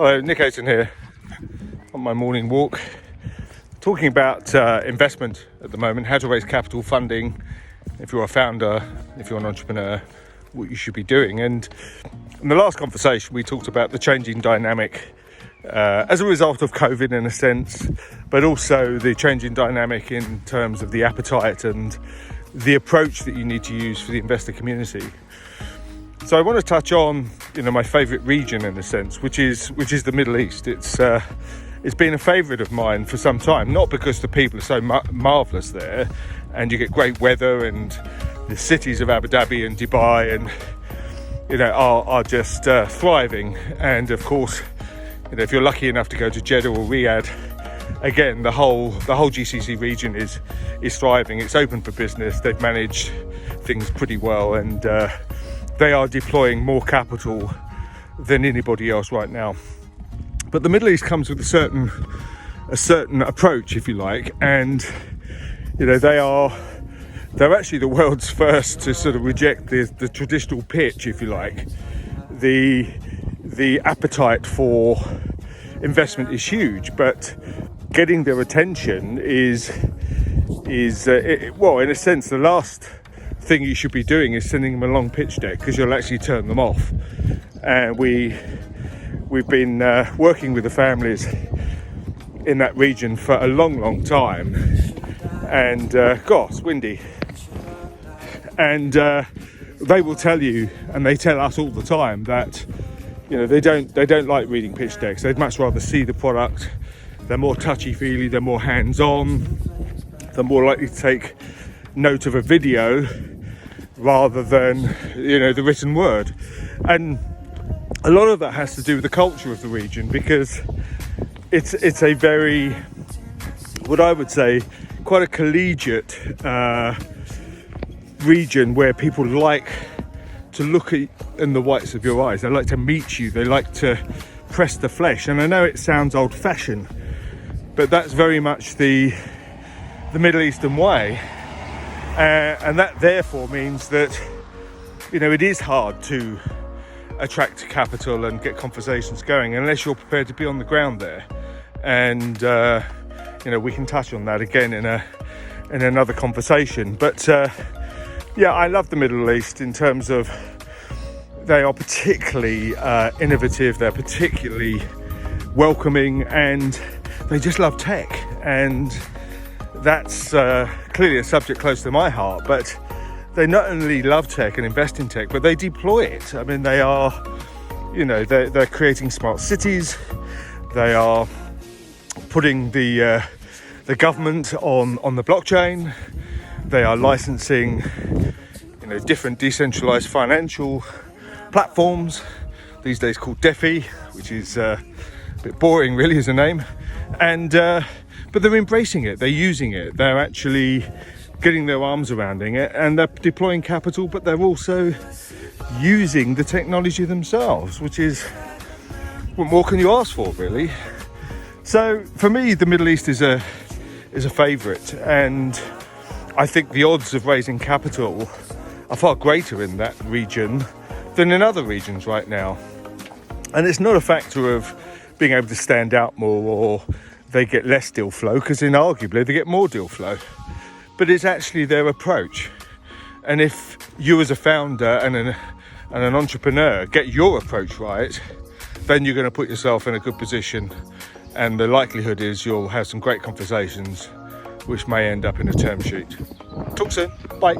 Hello, Nick Aiton here on my morning walk, talking about investment at the moment, how to raise capital funding, if you're a founder, if you're an entrepreneur, what you should be doing. And in the last conversation, we talked about the changing dynamic as a result of COVID in a sense, but also the changing dynamic in terms of the appetite and the approach that you need to use for the investor community. So I want to touch on, my favourite region in a sense, which is the Middle East. It's been a favourite of mine for some time, not because the people are so marvellous there, and you get great weather, and the cities of Abu Dhabi and Dubai, and are just thriving. And of course, if you're lucky enough to go to Jeddah or Riyadh, again, the whole GCC region is thriving. It's open for business. They've managed things pretty well, and they are deploying more capital than anybody else right now. But the Middle East comes with a certain approach, if you like, and they're actually the world's first to sort of reject the traditional pitch, if you like. The appetite for investment is huge, but getting their attention is in a sense, the last thing you should be doing is sending them a long pitch deck, because you'll actually turn them off. And we've been working with the families in that region for a long time, and it's windy, and they will tell you, and they tell us all the time, that they don't like reading pitch decks. They'd much rather see the product. They're more touchy-feely, they're more hands-on, they're more likely to take note of a video rather than the written word. And a lot of that has to do with the culture of the region, because it's a very, what I would say, quite a collegiate region, where people like to look at in the whites of your eyes. They like to meet you. They like to press the flesh. And I know it sounds old-fashioned, but that's very much the Middle Eastern way. And that therefore means that it is hard to attract capital and get conversations going unless you're prepared to be on the ground there. And we can touch on that again in another conversation. But I love the Middle East in terms of they are particularly innovative, they're particularly welcoming, and they just love tech. And that's clearly a subject close to my heart. But they not only love tech and invest in tech, but they deploy it. I mean, they are, they're creating smart cities. They are putting the government on the blockchain. They are licensing, different decentralized financial platforms, these days called DeFi, which is a bit boring really as a name. And but they're embracing it, they're using it, they're actually getting their arms around it, and they're deploying capital, but they're also using the technology themselves, which is, what more can you ask for, really? So for me, the Middle East is a favourite, and I think the odds of raising capital are far greater in that region than in other regions right now. And it's not a factor of being able to stand out more, or they get less deal flow, because inarguably they get more deal flow. But it's actually their approach. And if you as a founder and an entrepreneur get your approach right, then you're going to put yourself in a good position, and the likelihood is you'll have some great conversations which may end up in a term sheet. Talk soon. Bye.